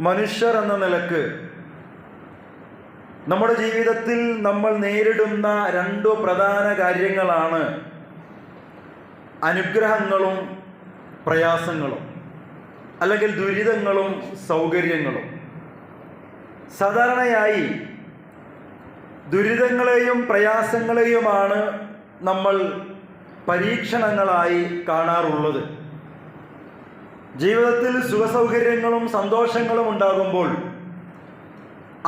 മനുഷ്യർ എന്ന നിലക്ക് നമ്മുടെ ജീവിതത്തിൽ നമ്മൾ നേരിടുന്ന രണ്ടു പ്രധാന കാര്യങ്ങളാണ് അനുഗ്രഹങ്ങളും പ്രയാസങ്ങളും, അല്ലെങ്കിൽ ദുരിതങ്ങളും സൗകര്യങ്ങളും. സാധാരണയായി ദുരിതങ്ങളെയും പ്രയാസങ്ങളെയുമാണ് നമ്മൾ പരീക്ഷണങ്ങളായി കാണാറുള്ളത്. ജീവിതത്തിൽ സുഖസൗകര്യങ്ങളും സന്തോഷങ്ങളും ഉണ്ടാകുമ്പോൾ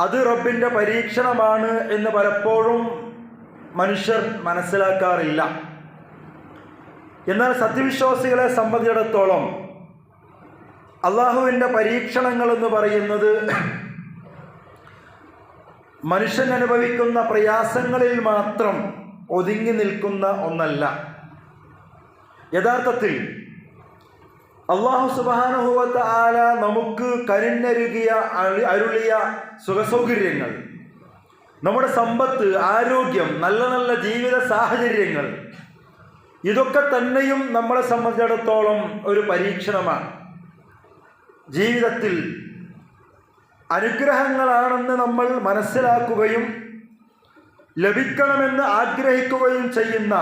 അത് റബ്ബിൻ്റെ പരീക്ഷണമാണ് എന്ന് പലപ്പോഴും മനുഷ്യർ മനസ്സിലാക്കാറില്ല. എന്നാൽ സത്യവിശ്വാസികളെ സംബന്ധിച്ചിടത്തോളം അള്ളാഹുവിൻ്റെ പരീക്ഷണങ്ങൾ എന്ന് പറയുന്നത് മനുഷ്യൻ അനുഭവിക്കുന്ന പ്രയാസങ്ങളിൽ മാത്രം ഒതുങ്ങി നിൽക്കുന്ന ഒന്നല്ല. യഥാർത്ഥത്തിൽ അല്ലാഹു സുബ്ഹാനഹു വ തആല നമുക്ക് അരുളിയ സുഖസൗകര്യങ്ങൾ, നമ്മുടെ സമ്പത്ത്, ആരോഗ്യം, നല്ല നല്ല ജീവിത സാഹചര്യങ്ങൾ, ഇതൊക്കെ തന്നെയും നമ്മളെ സംബന്ധിച്ചിടത്തോളം ഒരു പരീക്ഷണമാണ്. ജീവിതത്തിൽ അനുഗ്രഹങ്ങളാണെന്ന് നമ്മൾ മനസ്സിലാക്കുകയും ലഭിക്കണമെന്ന് ആഗ്രഹിക്കുകയും ചെയ്യുന്ന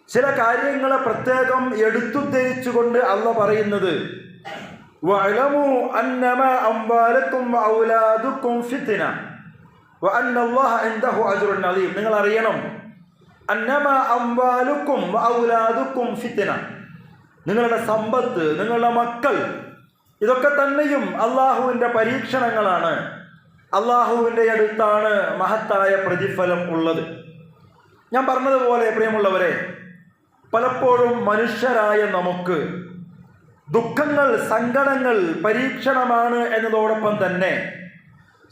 ചില കാര്യങ്ങളെ പ്രത്യേകം എടുത്തുദ്ധരിച്ചുകൊണ്ട് അല്ലാഹു പറയുന്നത് വഅലമു അന്നമാ അംവാലുക്കും വഔലാദുക്കും ഫിത്ന വഅന്നല്ലാഹ ഇൻദഹു അജ്റുൻ അലീം. നിങ്ങൾ അറിയണം, അന്നമാ അംവാലുക്കും വഔലാദുക്കും ഫിത്ന, നിങ്ങളുടെ സമ്പത്ത്, നിങ്ങളുടെ മക്കൾ, ഇതൊക്കെ തന്നെയും അള്ളാഹുവിൻ്റെ പരീക്ഷണങ്ങളാണ്. അള്ളാഹുവിൻ്റെ അടുത്താണ് മഹത്തായ പ്രതിഫലം ഉള്ളത്. ഞാൻ പറഞ്ഞതുപോലെ പ്രിയമുള്ളവരെ, പലപ്പോഴും മനുഷ്യരായ നമുക്ക് ദുഃഖങ്ങൾ, സങ്കടങ്ങൾ പരീക്ഷണമാണ് എന്നതോടൊപ്പം തന്നെ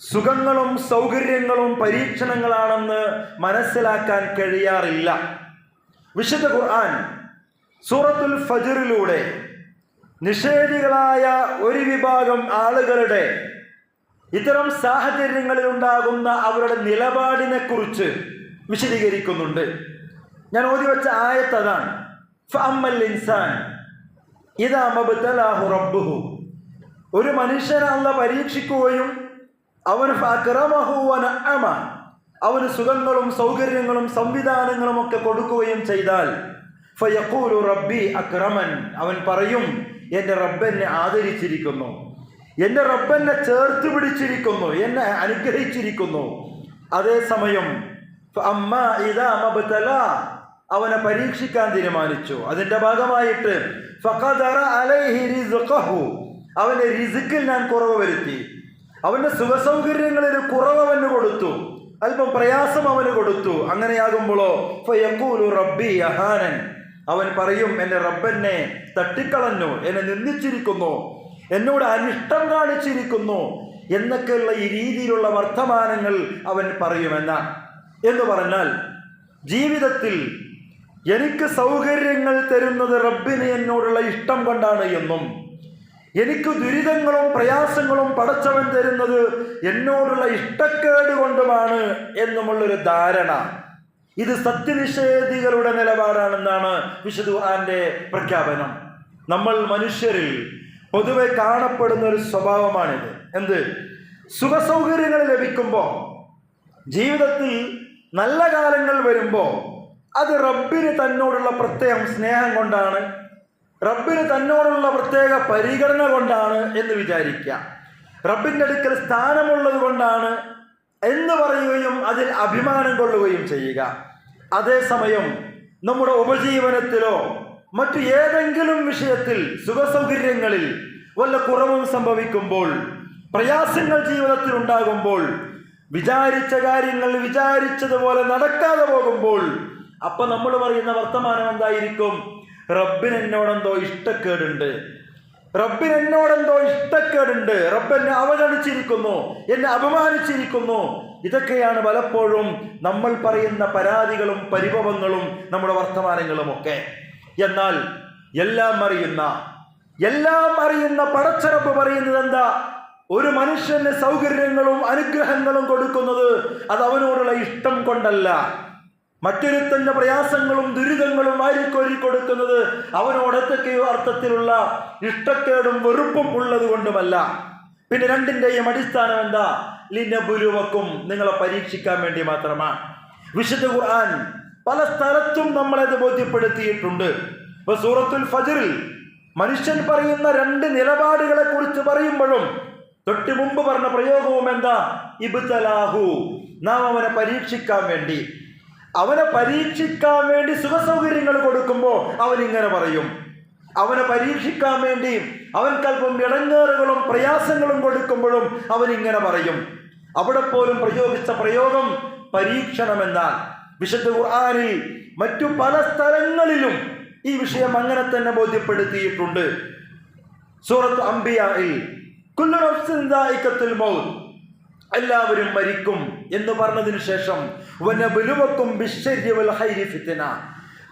സുഖങ്ങളും സൗകര്യങ്ങളും പരീക്ഷണങ്ങളാണെന്ന് മനസ്സിലാക്കാൻ കഴിയാറില്ല. വിശുദ്ധ ഖുർആൻ സൂറത്തുൽ ഫജ്റിലൂടെ നിഷേധികളായ ഒരു വിഭാഗം ആളുകളുടെ ഇത്തരം സാഹചര്യങ്ങളിൽ ഉണ്ടാകുന്ന അവരുടെ നിലപാടിനെ കുറിച്ച് വിശദീകരിക്കുന്നുണ്ട്. ഞാൻ ഓതി വെച്ച ആയത്ത് അതാണ്. ഫഅമ്മൽ ഇൻസാൻ ഇദാ മബ്തലാഹു റബ്ബുഹു, ഒരു മനുഷ്യനെ അല്ലാഹു പരീക്ഷിക്കുകയും അവന് ഫഅക്റമഹു വനഅമ, അവന് സുഖങ്ങളും സൗകര്യങ്ങളും സംവിധാനങ്ങളും ഒക്കെ കൊടുക്കുകയും ചെയ്താൽ ഫയഖൂലു റബ്ബി അക്രമൻ, അവൻ പറയും എൻ്റെ റബ്ബ് എന്നെ ആദരിച്ചിരിക്കുന്നു, എൻ്റെ റബ്ബ് എന്നെ ചേർത്ത് പിടിച്ചിരിക്കുന്നു, എന്നെ അനുഗ്രഹിച്ചിരിക്കുന്നു. അതേസമയം ഫഅമ്മാ ഇദാ മബ്തലാ, അവനെ പരീക്ഷിക്കാൻ തീരുമാനിച്ചു, അതിൻ്റെ ഭാഗമായിട്ട് ഫഖദറ അലൈഹി റിസ്ഖഹു, അവൻ്റെ റിസ്ക്കിൽ ഞാൻ കുറവ് വരുത്തി, അവൻ്റെ സുഖസൗകര്യങ്ങളിൽ കുറവ് അവന് കൊടുത്തു, അല്പം പ്രയാസം അവന് കൊടുത്തു. അങ്ങനെയാകുമ്പോഴോ ഫയഖൂലു റബ്ബി അഹാനൻ, അവൻ പറയും എൻ്റെ റബ്ബെന്നെ തട്ടിക്കളഞ്ഞു, എന്നെ നിന്ദിച്ചിരിക്കുന്നു, എന്നോട് അനിഷ്ടം കാണിച്ചിരിക്കുന്നു എന്നൊക്കെയുള്ള ഈ രീതിയിലുള്ള വർത്തമാനങ്ങൾ അവൻ പറയുമെന്നാണ്. എന്ന് പറഞ്ഞാൽ ജീവിതത്തിൽ എനിക്ക് സൗകര്യങ്ങൾ തരുന്നത് റബ്ബിന് എന്നോടുള്ള ഇഷ്ടം കൊണ്ടാണ് എന്നും, എനിക്ക് ദുരിതങ്ങളും പ്രയാസങ്ങളും പടച്ചവൻ തരുന്നത് എന്നോടുള്ള ഇഷ്ടക്കേട് കൊണ്ടുമാണ് എന്നുമുള്ളൊരു ധാരണ, ഇത് സത്യനിഷേധികളുടെ നിലപാടാണെന്നാണ് വിശുദ്ധ ഖുർആന്റെ പ്രഖ്യാപനം. നമ്മൾ മനുഷ്യരിൽ പൊതുവെ കാണപ്പെടുന്ന ഒരു സ്വഭാവമാണിത്. എന്ത്? സുഖസൗകര്യങ്ങൾ ലഭിക്കുമ്പോൾ, ജീവിതത്തിൽ നല്ല കാലങ്ങൾ വരുമ്പോൾ അത് റബ്ബിന് തന്നോടുള്ള പ്രത്യേക സ്നേഹം കൊണ്ടാണ്, റബ്ബിന് തന്നോടുള്ള പ്രത്യേക പരിഗണന കൊണ്ടാണ് എന്ന് വിചാരിക്കുക, റബ്ബിൻ്റെ അടുക്കൽ സ്ഥാനമുള്ളത് കൊണ്ടാണ് എന്ന് പറയുകയും അതിൽ അഭിമാനം കൊള്ളുകയും ചെയ്യുക. അതേസമയം നമ്മുടെ ഉപജീവനത്തിലോ മറ്റു ഏതെങ്കിലും വിഷയത്തിൽ സുഖസൗകര്യങ്ങളിൽ വല്ല കുറവും സംഭവിക്കുമ്പോൾ, പ്രയാസങ്ങൾ ജീവിതത്തിൽ ഉണ്ടാകുമ്പോൾ, വിചാരിച്ച കാര്യങ്ങൾ വിചാരിച്ചതുപോലെ നടക്കാതെ പോകുമ്പോൾ, അപ്പൊ നമ്മൾ പറയുന്ന വർത്തമാനം എന്തായിരിക്കും? റബ്ബിന് എന്നോടെന്തോ ഇഷ്ടക്കേടുണ്ട്, റബ്ബിന് എന്നോടെന്തോ ഇഷ്ടക്കേടുണ്ട്, റബ്ബ് എന്നെ അവഗണിച്ചിരിക്കുന്നു, എന്നെ അപമാനിച്ചിരിക്കുന്നു. ഇതൊക്കെയാണ് പലപ്പോഴും നമ്മൾ പറയുന്ന പരാതികളും പരിഭവങ്ങളും നമ്മുടെ വർത്തമാനങ്ങളുമൊക്കെ. എന്നാൽ എല്ലാം അറിയുന്ന പടച്ചറപ്പ് പറയുന്നത് എന്താ? ഒരു മനുഷ്യന് സൗകര്യങ്ങളും അനുഗ്രഹങ്ങളും കൊടുക്കുന്നത് അത് അവനോടുള്ള ഇഷ്ടം കൊണ്ടല്ല, മറ്റൊരുത്തന്റെ പ്രയാസങ്ങളും ദുരിതങ്ങളും വാരിക്കോരി കൊടുക്കുന്നത് അവനോട് എന്തൊക്കെയോ അർത്ഥത്തിലുള്ള ഇഷ്ടക്കേടും വെറുപ്പും ഉള്ളത് കൊണ്ടുമല്ല. പിന്നെ രണ്ടിന്റെയും അടിസ്ഥാനം എന്താ? ലിനബുലുവക്കും, നിങ്ങളെ പരീക്ഷിക്കാൻ വേണ്ടി മാത്രമാണ്. വിശുദ്ധ ഖുർആൻ പല സ്ഥലത്തും നമ്മളത് ബോധ്യപ്പെടുത്തിയിട്ടുണ്ട്. ഇപ്പൊ സൂറത്തുൽ ഫജ്റിൽ മനുഷ്യൻ പറയുന്ന രണ്ട് നിലപാടുകളെ കുറിച്ച് പറയുമ്പോഴും തൊട്ട് മുമ്പ് പറഞ്ഞ പ്രയോഗവും എന്താ? ഇബ്തലാഹു, നാം അവനെ പരീക്ഷിക്കാൻ വേണ്ടി. അവനെ പരീക്ഷിക്കാൻ വേണ്ടി സുഖസൗകര്യങ്ങൾ കൊടുക്കുമ്പോൾ അവൻ ഇങ്ങനെ പറയും. അവനെ പരീക്ഷിക്കാൻ വേണ്ടി അവൻക്കല്പം ഇടങ്ങേറുകളും പ്രയാസങ്ങളും കൊടുക്കുമ്പോഴും അവൻ ഇങ്ങനെ പറയും. അവിടെ പോലും പ്രയോഗിച്ച പ്രയോഗം പരീക്ഷണമെന്നാൽ. വിശുദ്ധ ഖുർആനിൽ മറ്റു പല സ്ഥലങ്ങളിലും ഈ വിഷയം അങ്ങനെ തന്നെ ബോധ്യപ്പെടുത്തിയിട്ടുണ്ട്. സൂറത്ത് അംബിയായിൽ കുല്ലു നഫ്സിൻ ദായിഖത്തുൽ മൗത്ത്, എല്ലാവരും മരിക്കും എന്ന് പറഞ്ഞതിന് ശേഷം വനബ്ലുവക്കും ബിശ്ശർരി വൽ ഖൈരി ഫിത്ന,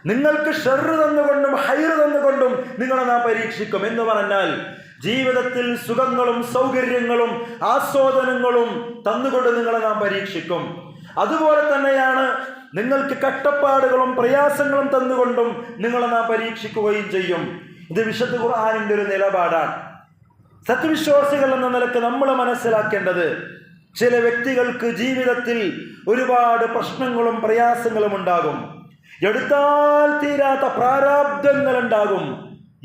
നിങ്ങൾക്ക് ഷർറ് തന്നുകൊണ്ടും ഹൈറ് തന്നുകൊണ്ടും നിങ്ങളെ നാം പരീക്ഷിക്കും എന്ന് പറഞ്ഞാൽ ജീവിതത്തിൽ സുഖങ്ങളും സൗകര്യങ്ങളും ആസ്വാദനങ്ങളും തന്നുകൊണ്ട് നിങ്ങളെ നാം പരീക്ഷിക്കും. അതുപോലെ തന്നെയാണ് നിങ്ങൾക്ക് കഷ്ടപ്പാടുകളും പ്രയാസങ്ങളും തന്നുകൊണ്ടും നിങ്ങളെ നാം പരീക്ഷിക്കുകയും ചെയ്യും. ഇത് വിശുദ്ധ ഖുർആനിന്റെ ഒരു നിലപാടാണ്. സത്യവിശ്വാസികൾ എന്ന നിലക്ക് നമ്മൾ മനസ്സിലാക്കേണ്ടത്, ചില വ്യക്തികൾക്ക് ജീവിതത്തിൽ ഒരുപാട് പ്രശ്നങ്ങളും പ്രയാസങ്ങളും ഉണ്ടാകും. എടുത്താൽ തീരാത്ത പ്രാരാബ്ധങ്ങൾ ഉണ്ടാകും.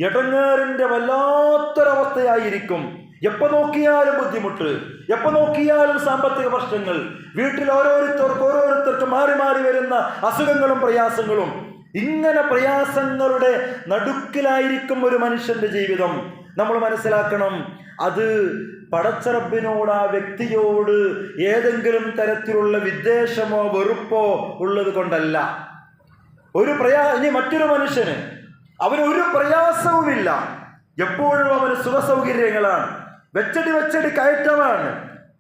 ഇടങ്ങേറിന്റെ വല്ലാത്തൊരവസ്ഥയായിരിക്കും. എപ്പോ നോക്കിയാലും ബുദ്ധിമുട്ട്, എപ്പോ നോക്കിയാലും സാമ്പത്തിക പ്രശ്നങ്ങൾ, വീട്ടിൽ ഓരോരുത്തർക്ക് മാറി മാറി വരുന്ന അസുഖങ്ങളും പ്രയാസങ്ങളും. ഇങ്ങനെ പ്രയാസങ്ങളുടെ നടുക്കിലായിരിക്കും ഒരു മനുഷ്യന്റെ ജീവിതം. നമ്മൾ മനസ്സിലാക്കണം, അത് പടച്ചറബിനോട്, ആ വ്യക്തിയോട് ഏതെങ്കിലും വിദ്വേഷമോ വെറുപ്പോ ഉള്ളത് കൊണ്ടല്ല. ഇനി മറ്റൊരു മനുഷ്യന് അവനൊരു പ്രയാസവുമില്ല, എപ്പോഴും അവന് സുഖസൗകര്യങ്ങളാണ്, വെച്ചടി കയറ്റമാണ്.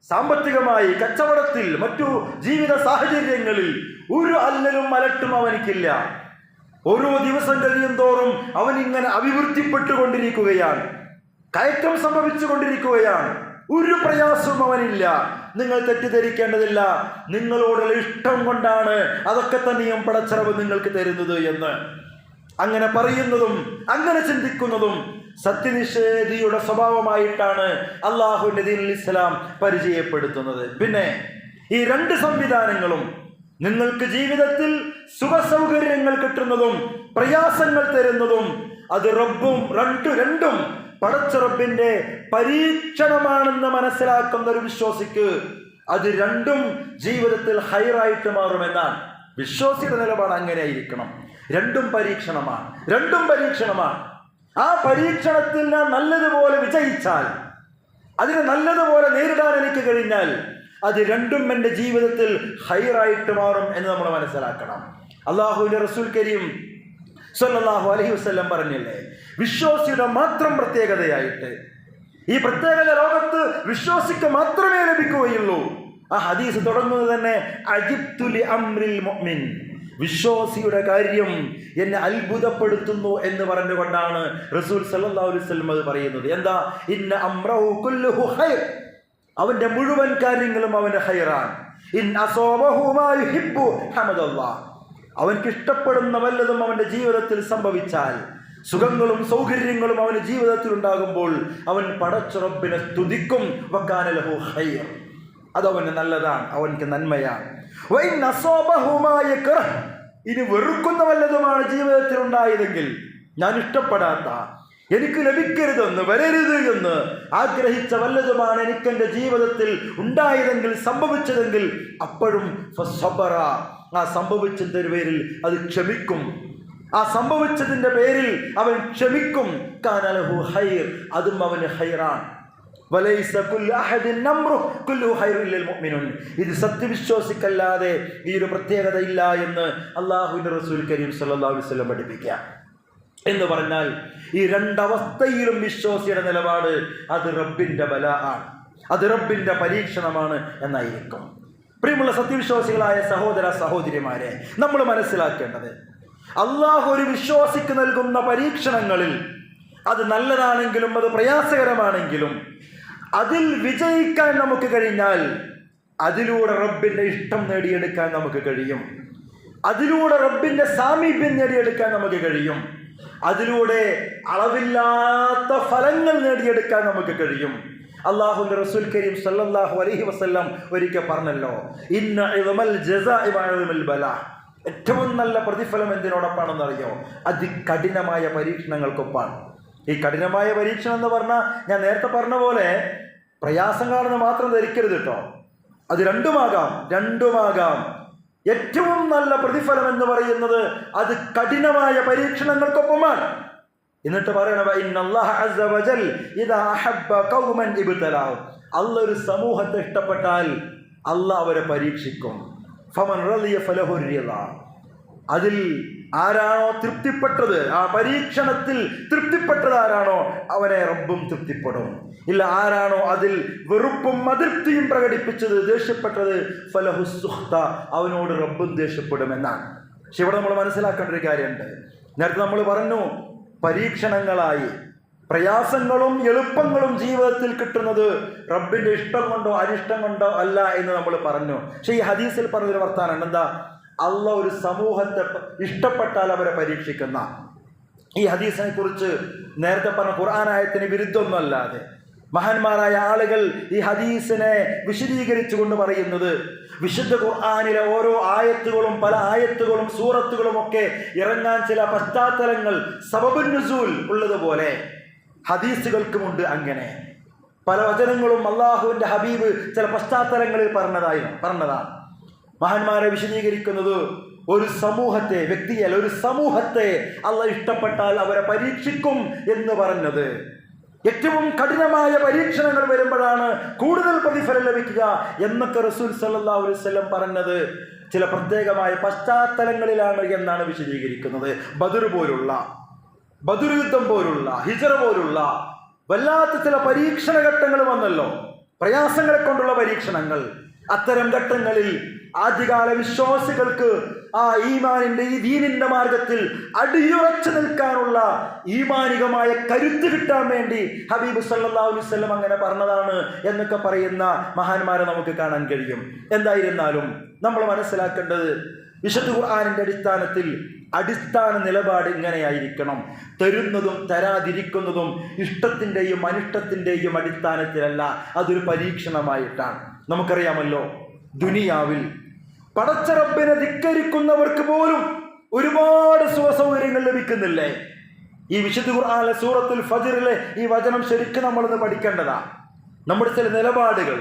സാമ്പത്തികമായി, കച്ചവടത്തിൽ, മറ്റു ജീവിത സാഹചര്യങ്ങളിൽ ഒരു അല്ലലും അലട്ടും അവനിക്കില്ല. ഓരോ ദിവസം കഴിയും തോറും അവനിങ്ങനെ അഭിവൃദ്ധിപ്പെട്ടുകൊണ്ടിരിക്കുകയാണ്, കയറ്റം സംഭവിച്ചു കൊണ്ടിരിക്കുകയാണ്. ഒരു പ്രയാസവും അവനില്ല. നിങ്ങൾ തെറ്റിദ്ധരിക്കേണ്ടതില്ല, നിങ്ങളോടുള്ള ഇഷ്ടം കൊണ്ടാണ് അതൊക്കെ തന്നെയും പടച്ചറബ് നിങ്ങൾക്ക് തരുന്നത് എന്ന്. അങ്ങനെ പറയുന്നതും അങ്ങനെ ചിന്തിക്കുന്നതും സത്യനിഷേധിയുടെ സ്വഭാവമായിട്ടാണ് അള്ളാഹുവിന്റെ ദീനുൽ ഇസ്ലാം പരിചയപ്പെടുത്തുന്നത്. പിന്നെ ഈ രണ്ട് സംവിധാനങ്ങളും, നിങ്ങൾക്ക് ജീവിതത്തിൽ സുഖസൗകര്യങ്ങൾ കിട്ടുന്നതും പ്രയാസങ്ങൾ തരുന്നതും, അത് രണ്ടും പടച്ച റബ്ബിന്റെ പരീക്ഷണമാണെന്ന് മനസ്സിലാക്കുന്ന ഒരു വിശ്വാസിക്ക് അത് രണ്ടും ജീവിതത്തിൽ ഹൈറായിട്ട് മാറുമെന്നാണ്. വിശ്വാസിയുടെ നിലപാട് അങ്ങനെ ആയിരിക്കണം. രണ്ടും പരീക്ഷണമാണ്. ആ പരീക്ഷണത്തിൽ ഞാൻ നല്ലതുപോലെ വിജയിച്ചാൽ, അതിനെ നല്ലതുപോലെ നേരിടാൻ എനിക്ക് കഴിഞ്ഞാൽ, അത് രണ്ടും എൻ്റെ ജീവിതത്തിൽ ഹൈറായിട്ട് മാറും എന്ന് നമ്മൾ മനസ്സിലാക്കണം. അല്ലാഹുവിന്റെ റസൂൽ കരീം സല്ലല്ലാഹു അലൈഹി വസല്ലം പറഞ്ഞില്ലേ, വിശ്വാസിയുടെ മാത്രം പ്രത്യേകതയായിട്ട്, ഈ പ്രത്യേകത ലോകത്ത് വിശ്വാസിക്ക് മാത്രമേ ലഭിക്കുകയുള്ളൂ. ആ ഹദീസ് തുടങ്ങുന്നത് തന്നെ അജിബ്തു ലി അംറിൽ മുഅ്മിൻ, വിശ്വാസിയുടെ കാര്യം എന്നെ അത്ഭുതപ്പെടുത്തുന്നു എന്ന് പറഞ്ഞുകൊണ്ടാണ് റസൂൽ സല്ലല്ലാഹു അലൈഹി വസല്ലം അത് പറയുന്നത്. എന്താ? ഇന്ന അംറഹു കുല്ലുഹു ഖൈർ, അവന്റെ മുഴുവൻ കാര്യങ്ങളും അവന്റെ ഖൈറാൻ. ഇൻ അസാബഹു മാ യുഹിബ്ബു ഹമദല്ലാഹ്, അവൻക്ക് ഇഷ്ടപ്പെടുന്ന വല്ലതും അവന്റെ ജീവിതത്തിൽ സംഭവിച്ചാൽ, സുഖങ്ങളും സൗകര്യങ്ങളും അവന്റെ ജീവിതത്തിൽ ഉണ്ടാകുമ്പോൾ അവൻ പടച്ച റബ്ബിനെ സ്തുതിക്കും. വകാന ലഹു ഖൈർ, അതവന് നല്ലതാണ്, അവൻക്ക് നന്മയാണ്. വഇൻ അസാബഹു മാ യക്റഹ്, ഇനി വെറുക്കുന്ന വല്ലതുമാണ് ജീവിതത്തിൽ ഉണ്ടായതെങ്കിൽ, ഞാൻ ഇഷ്ടപ്പെടാത്ത, എനിക്ക് ലഭിക്കരുതെന്ന്, വരരുത് എന്ന് ആഗ്രഹിച്ച വല്ലതുമാണ് എനിക്ക് എൻ്റെ ജീവിതത്തിൽ ഉണ്ടായതെങ്കിൽ, സംഭവിച്ചതെങ്കിൽ, അപ്പോഴും ഫസബറ, ആ സംഭവിച്ചതിന്റെ പേരിൽ അത് ക്ഷമിക്കും. ആ സംഭവിച്ചതിന്റെ പേരിൽ അവൻ ക്ഷമിക്കും. കാന ലഹു ഖൈർ, അതും അവന് ഖൈറാണ്. വലൈസ കുല്ലു അഹദിൻ അംറു കുല്ലു ഖൈറുൻ ലിൽ മുഅ്മിനൂൻ, ഇത് സത്യവിശ്വാസിക്കല്ലാതെ ഈ ഒരു പ്രത്യേകത ഇല്ല എന്ന് അല്ലാഹുവിന്റെ റസൂൽ കരീം സല്ലല്ലാഹു അലൈഹി വസല്ലം പഠിപ്പിക്കുക. എന്ന് പറഞ്ഞാൽ ഈ രണ്ടവസ്ഥയിലും വിശ്വാസിയുടെ നിലപാട് അത് റബ്ബിന്റെ ബലാ ആണ്, അത് റബ്ബിന്റെ പരീക്ഷണമാണ് എന്നായിരിക്കും. പ്രിയമുള്ള സത്യവിശ്വാസികളായ സഹോദര സഹോദരിമാരെ, നമ്മൾ മനസ്സിലാക്കേണ്ടത്, അള്ളാഹു ഒരു വിശ്വാസിക്ക് നൽകുന്ന പരീക്ഷണങ്ങളിൽ, അത് നല്ലതാണെങ്കിലും അത് പ്രയാസകരമാണെങ്കിലും, അതിൽ വിജയിക്കാൻ നമുക്ക് കഴിഞ്ഞാൽ അതിലൂടെ റബ്ബിന്റെ ഇഷ്ടം നേടിയെടുക്കാൻ നമുക്ക് കഴിയും. അതിലൂടെ റബ്ബിന്റെ സാമീപ്യം നേടിയെടുക്കാൻ നമുക്ക് കഴിയും. അതിലൂടെ അളവില്ലാത്ത ഫലങ്ങൾ നേടിയെടുക്കാൻ നമുക്ക് കഴിയും. അല്ലാഹുവിന്റെ റസൂൽ കരീം സല്ലല്ലാഹു അലൈഹി വസല്ലം ഒരിക്കൽ പറഞ്ഞല്ലോ, ഇന്ന ഇദമൽ ജസാഇ വഅദമൽ ബലാ, ഏറ്റവും നല്ല പ്രതിഫലം എന്തിനോടൊപ്പാണെന്ന് അറിയോ? അതികഠിനമായ പരീക്ഷണങ്ങൾക്കൊപ്പാണ്. ഈ കഠിനമായ പരീക്ഷണം എന്ന് പറഞ്ഞാൽ ഞാൻ നേരത്തെ പറഞ്ഞ പോലെ പ്രയാസങ്ങളാണെന്ന് മാത്രം ധരിക്കരുത് കേട്ടോ. അത് രണ്ടുമാകാം. ഏറ്റവും നല്ല പ്രതിഫലം എന്ന് പറയുന്നത് അത് കഠിനമായ പരീക്ഷണങ്ങൾക്കൊപ്പമാണ്. എന്നിട്ട് പറയണ അള്ള ഒരു സമൂഹത്തെ ഇഷ്ടപ്പെട്ടാൽ അള്ളാഹ് അവരെ പരീക്ഷിക്കും. അതിൽ ആരാണോ തൃപ്തിപ്പെട്ടത്, ആ പരീക്ഷണത്തിൽ തൃപ്തിപ്പെട്ടത് ആരാണോ അവനെ റബ്ബും തൃപ്തിപ്പെടും. ഇല്ല, ആരാണോ അതിൽ വെറുപ്പും അതൃപ്തിയും പ്രകടിപ്പിച്ചത്, ദേഷ്യപ്പെട്ടത്, ഫലഹുസുഖ്ത, അവനോട് റബ്ബും ദേഷ്യപ്പെടുമെന്നാണ്. പക്ഷെ ഇവിടെ നമ്മൾ മനസ്സിലാക്കേണ്ട ഒരു കാര്യമുണ്ട്. നേരത്തെ നമ്മൾ പറഞ്ഞു, പരീക്ഷണങ്ങളായി പ്രയാസങ്ങളും എളുപ്പങ്ങളും ജീവിതത്തിൽ കിട്ടുന്നത് റബ്ബിന്റെ ഇഷ്ടം കൊണ്ടോ അനിഷ്ടം കൊണ്ടോ അല്ല എന്ന് നമ്മൾ പറഞ്ഞു. പക്ഷെ ഈ ഹദീസിൽ പറഞ്ഞൊരു വർത്താനം എന്താ? അള്ളാഹ് ഒരു സമൂഹത്തെ ഇഷ്ടപ്പെട്ടാൽ അവരെ പരീക്ഷിക്കുന്ന. ഈ ഹദീസിനെ കുറിച്ച് നേരത്തെ പറഞ്ഞ ഖുർആൻ ആയത്തിന് വിരുദ്ധമൊന്നും അല്ലാതെ മഹാന്മാരായ ആളുകൾ ഈ ഹദീസിനെ വിശദീകരിച്ചു കൊണ്ട് പറയുന്നത്, വിശുദ്ധ ഖുർആനിലെ ഓരോ ആയത്തുകളും പല ആയത്തുകളും സൂറത്തുകളും ഒക്കെ ഇറങ്ങാൻ ചില പശ്ചാത്തലങ്ങൾ, സബബുൻ നുസൂൽ ഉള്ളതുപോലെ ഹദീസുകൾക്കുമുണ്ട്. അങ്ങനെ പല വചനങ്ങളും അള്ളാഹുവിന്റെ ഹബീബ് ചില പശ്ചാത്തലങ്ങളിൽ പറഞ്ഞതാണ്. മഹാന്മാരെ വിശദീകരിക്കുന്നത്, ഒരു സമൂഹത്തെ, വ്യക്തിയല്ല ഒരു സമൂഹത്തെ അള്ളാഹ് ഇഷ്ടപ്പെട്ടാൽ അവരെ പരീക്ഷിക്കും എന്ന് പറഞ്ഞത്. ഏറ്റവും കഠിനമായ പരീക്ഷണങ്ങൾ വരുമ്പോഴാണ് കൂടുതൽ പ്രതിഫലം ലഭിക്കുക എന്നൊക്കെ റസൂൽ സല്ലല്ലാഹു അലൈഹി വസല്ലം പറഞ്ഞത് ചില പ്രത്യേകമായ പശ്ചാത്തലങ്ങളിലാണ് എന്നാണ് വിശദീകരിക്കുന്നത്. ബദർ യുദ്ധം പോലുള്ള, ഹിജ്റ പോലുള്ള വല്ലാത്ത ചില പരീക്ഷണ ഘട്ടങ്ങൾ വന്നല്ലോ, പ്രയാസങ്ങളെ കൊണ്ടുള്ള പരീക്ഷണങ്ങൾ. അത്തരം ഘട്ടങ്ങളിൽ ആദ്യകാല വിശ്വാസികൾക്ക് ആ ഈമാനിന്റെ, ഈ ദീനിന്റെ മാർഗത്തിൽ അടിയുറച്ചു നിൽക്കാനുള്ള ഈമാനികമായ കരുത്ത് കിട്ടാൻ വേണ്ടി ഹബീബ് സല്ലല്ലാഹു അലൈഹി വസല്ലം അങ്ങനെ പറഞ്ഞതാണ് എന്നൊക്കെ പറയുന്ന മഹാന്മാരെ നമുക്ക് കാണാൻ കഴിയും. എന്തായിരുന്നാലും നമ്മൾ മനസ്സിലാക്കേണ്ടത്, വിശുദ്ധ ഖുർആനിന്റെ അടിസ്ഥാന നിലപാട് ഇങ്ങനെയായിരിക്കണം. തരുന്നതും തരാതിരിക്കുന്നതും ഇഷ്ടത്തിന്റെയും അനിഷ്ടത്തിന്റെയും അടിസ്ഥാനത്തിലല്ല, അതൊരു പരീക്ഷണമായിട്ടാണ്. നമുക്കറിയാമല്ലോ, ദുനിയാവിൽ പടച്ച റബ്ബിനെ ധിക്കരിക്കുന്നവർക്ക് പോലും ഒരുപാട് സുഖസൗകര്യങ്ങൾ ലഭിക്കുന്നില്ലേ? ഈ വിശുദ്ധ ഖുർആനിലെ സൂറത്തുൽ ഫജ്റിലെ ഈ വചനം ശരിക്കും നമ്മളൊന്ന് പഠിക്കേണ്ടതാ. നമ്മുടെ ചില നിലപാടുകൾ,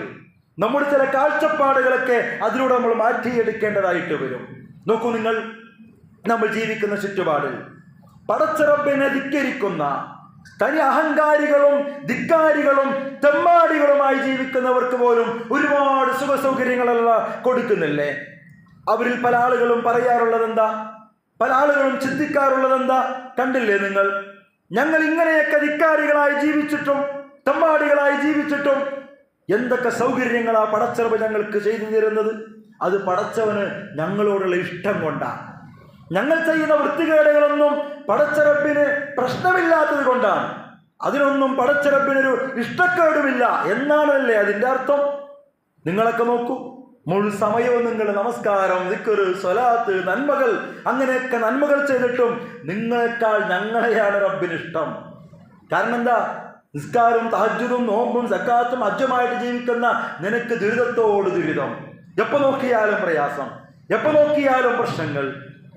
നമ്മുടെ ചില കാഴ്ചപ്പാടുകളൊക്കെ അതിലൂടെ നമ്മൾ മാറ്റിയെടുക്കേണ്ടതായിട്ട് വരും. നോക്കൂ നിങ്ങൾ, നമ്മൾ ജീവിക്കുന്ന ചുറ്റുപാടിൽ പടച്ച റബ്ബിനെ ധിക്കരിക്കുന്ന, തനി അഹങ്കാരികളും ധിക്കാരികളും തെമ്മാടികളുമായി ജീവിക്കുന്നവർക്ക് പോലും ഒരുപാട് സുഖസൗകര്യങ്ങളെല്ലാം കൊടുക്കുന്നില്ലേ? അവരിൽ പല ആളുകളും പറയാറുള്ളത് എന്താ? പല ആളുകളും ചിന്തിക്കാറുള്ളത് എന്താ? കണ്ടില്ലേ നിങ്ങൾ, ഞങ്ങൾ ഇങ്ങനെയൊക്കെ ധിക്കാരികളായി ജീവിച്ചിട്ടും തെമ്മാടികളായി ജീവിച്ചിട്ടും എന്തൊക്കെ സൗകര്യങ്ങളാ പടച്ചറബ് ഞങ്ങൾക്ക് ചെയ്തു തരുന്നത്. അത് പടച്ചവന് ഞങ്ങളോടുള്ള ഇഷ്ടം കൊണ്ടാണ്. ഞങ്ങൾ ചെയ്യുന്ന വൃത്തികേടുകളൊന്നും പടച്ചറബിന് പ്രശ്നമില്ലാത്തത് കൊണ്ടാണ്. അതിനൊന്നും പടച്ചറബിനൊരു ഇഷ്ടക്കേടുമില്ല എന്നാണല്ലേ അതിൻ്റെ അർത്ഥം. നിങ്ങളൊക്കെ നോക്കൂ, മുഴുവൻ സമയവും നിങ്ങൾ നമസ്കാരം, ദിക്ർ, സ്വലാത്ത്, നന്മകൾ, അങ്ങനെയൊക്കെ നന്മകൾ ചെയ്തിട്ടും നിങ്ങളെക്കാൾ ഞങ്ങളെയാണ് റബ്ബിന് ഇഷ്ടം. കാരണം എന്താ? നിസ്കാരവും തഹജ്ജുദും നോമ്പും സക്കാത്തും ഹജ്ജുമായിട്ട് ജീവിക്കുന്ന നിനക്ക് ദുരിതത്തോട് ദുരിതം, എപ്പോൾ നോക്കിയാലും പ്രയാസം, എപ്പോൾ നോക്കിയാലും പ്രശ്നങ്ങൾ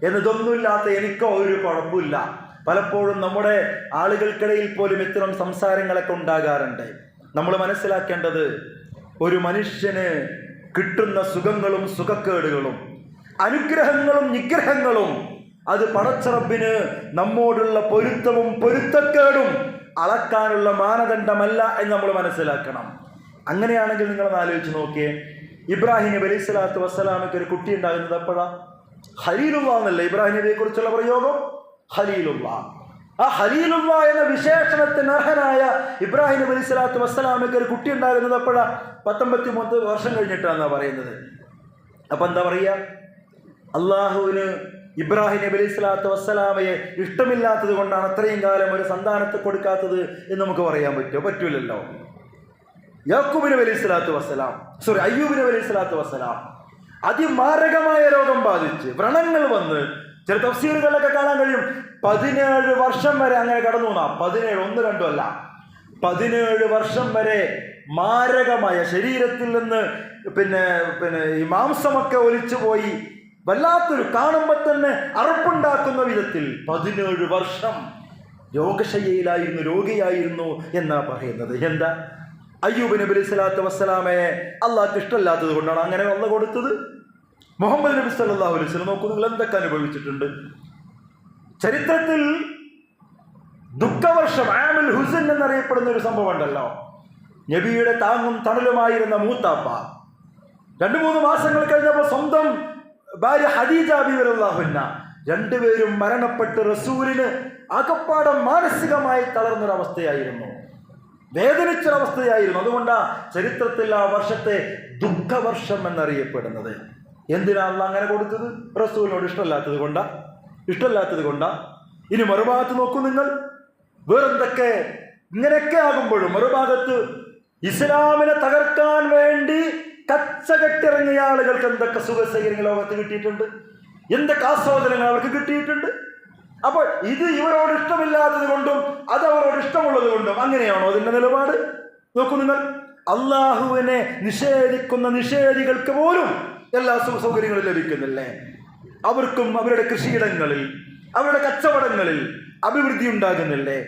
എന്നതൊന്നുമില്ലാത്ത എനിക്കോ ഒരു കുഴപ്പമില്ല. പലപ്പോഴും നമ്മുടെ ആളുകൾക്കിടയിൽ പോലും ഇത്തരം സംസാരങ്ങളൊക്കെ ഉണ്ടാകാറുണ്ട്. നമ്മൾ മനസ്സിലാക്കേണ്ടത്, ഒരു മനുഷ്യന് കിട്ടുന്ന സുഖങ്ങളും സുഖക്കേടുകളും അനുഗ്രഹങ്ങളും നിഗ്രഹങ്ങളും അത് പടച്ച റബ്ബിന് നമ്മോടുള്ള പൊരുത്തവും പൊരുത്തക്കേടും അളക്കാനുള്ള മാനദണ്ഡമല്ല എന്ന് നമ്മൾ മനസ്സിലാക്കണം. അങ്ങനെയാണെങ്കിൽ നിങ്ങളൊന്ന് ആലോചിച്ച് നോക്കിയേ, ഇബ്രാഹിം നബി അലൈഹി സ്വലാത്തു വസ്സലാമയ്ക്ക് ഒരു കുട്ടി ഉണ്ടാകുന്നത് എപ്പോഴാ? ഖലീലുള്ളാ എന്നല്ലേ ഇബ്രാഹിം നബിയെ കുറിച്ചുള്ള പ്രയോഗം? ഖലീലുള്ളാ. ആ ഖലീലുള്ളാ എന്ന വിശേഷണത്തിന് അർഹനായ ഇബ്രാഹിം നബി അലൈഹി സ്വലാത്തു വസ്സലാമയ്ക്ക് ഒരു കുട്ടി ഉണ്ടാകുന്നത് എപ്പോഴാ? 19 വർഷം കഴിഞ്ഞിട്ടാണെന്നാ പറയുന്നത്. അപ്പൊ എന്താ പറയുക? അള്ളാഹുവിന് ഇബ്രാഹിം നബി അലൈഹി സ്വലാത്തു വസ്സലാമയെ ഇഷ്ടമില്ലാത്തത് കൊണ്ടാണ് അത്രയും കാലം ഒരു സന്താനത്തെ കൊടുക്കാത്തത് എന്ന് നമുക്ക് പറയാൻ പറ്റുമോ? പറ്റൂലല്ലോ. യാക്കൂബ് നബി അലൈഹി സ്വലാത്തു വസ്സലാം, അയ്യൂബ് നബി അലൈഹി സ്വലാത്തു വസ്സലാം അതിമാരകമായ രോഗം ബാധിച്ച് വ്രണങ്ങൾ വന്ന്, ചില തഫ്സീറുകളിലൊക്കെ കാണാൻ കഴിയും 17 വർഷം വരെ അങ്ങനെ കടന്നു. 17, 1, 2 അല്ല, 17 വർഷം വരെ മാരകമായ, ശരീരത്തിൽ നിന്ന് പിന്നെ ഈ മാംസമൊക്കെ ഒലിച്ചു പോയി വല്ലാത്തൊരു, കാണുമ്പോൾ തന്നെ അറപ്പുണ്ടാക്കുന്ന വിധത്തിൽ 17 വർഷം രോഗിയായിരുന്നു എന്നാ പറയുന്നത്. എന്താ? അയ്യൂബ് നബി അലൈഹി സ്വലാത്തു വസ്സലാമയെ അള്ളാഹ്ക്ക് ഇഷ്ടമല്ലാത്തത് കൊണ്ടാണ് അങ്ങനെ അള്ളാഹ് കൊടുത്തത്. മുഹമ്മദ് നബി സല്ലല്ലാഹു അലൈഹി വസല്ലം നോക്കൂ, നിങ്ങൾ എന്തൊക്കെ അനുഭവിച്ചിട്ടുണ്ട്. ചരിത്രത്തിൽ ദുഃഖവർഷം, ആമുൽ ഹുസൻ എന്നറിയപ്പെടുന്ന ഒരു സംഭവം ഉണ്ടല്ലോ. നബിയുടെ താങ്ങും തണലുമായിരുന്ന മൂത്താപ്പ 2-3 മാസങ്ങൾ കഴിഞ്ഞപ്പോൾ സ്വന്തം ഭാര്യ ഖദീജ ബിബി റളിയല്ലാഹു അൻഹ രണ്ടുപേരും മരണപ്പെട്ട് റസൂലിന് ആകപ്പാടം മാനസികമായി തളർന്നൊരവസ്ഥയായിരുന്നു, വേദനിച്ചൊരവസ്ഥയായിരുന്നു. അതുകൊണ്ടാണ് ചരിത്രത്തിൽ ആ വർഷത്തെ ദുഃഖവർഷം എന്നറിയപ്പെടുന്നത്. എന്തിനാണ് അള്ളാഹ് അങ്ങനെ കൊടുത്തത്? റസൂലിനോട് ഇഷ്ടമല്ലാത്തത് കൊണ്ടാ. ഇനി മറുഭാഗത്ത് നോക്കൂ നിങ്ങൾ, വേറെന്തൊക്കെ ഇങ്ങനെയൊക്കെ ആകുമ്പോഴും മറുഭാഗത്ത് ഇസ്ലാമിനെ തകർക്കാൻ വേണ്ടി കച്ചകെട്ടിറങ്ങിയ ആളുകൾക്ക് എന്തൊക്കെ സുഖസൗകര്യങ്ങൾ ലോകത്ത് കിട്ടിയിട്ടുണ്ട്, എന്തൊക്കെ ആസ്വാദനങ്ങൾ അവർക്ക് കിട്ടിയിട്ടുണ്ട്. അപ്പോൾ ഇത് ഇവരോട് ഇഷ്ടമില്ലാത്തത് കൊണ്ടും അത് അവരോട് ഇഷ്ടമുള്ളത് കൊണ്ടും അങ്ങനെയാണോ അതിൻ്റെ നിലപാട്? നോക്കൂ നിങ്ങൾ, അള്ളാഹുവിനെ നിഷേധിക്കുന്ന നിഷേധികൾക്ക് പോലും എല്ലാ സുഖ സൗകര്യങ്ങളും ലഭിക്കുന്നില്ലേ? അവർക്കും അവരുടെ കൃഷിയിടങ്ങളിൽ, അവരുടെ കച്ചവടങ്ങളിൽ അഭിവൃദ്ധി ഉണ്ടാകുന്നില്ലേ?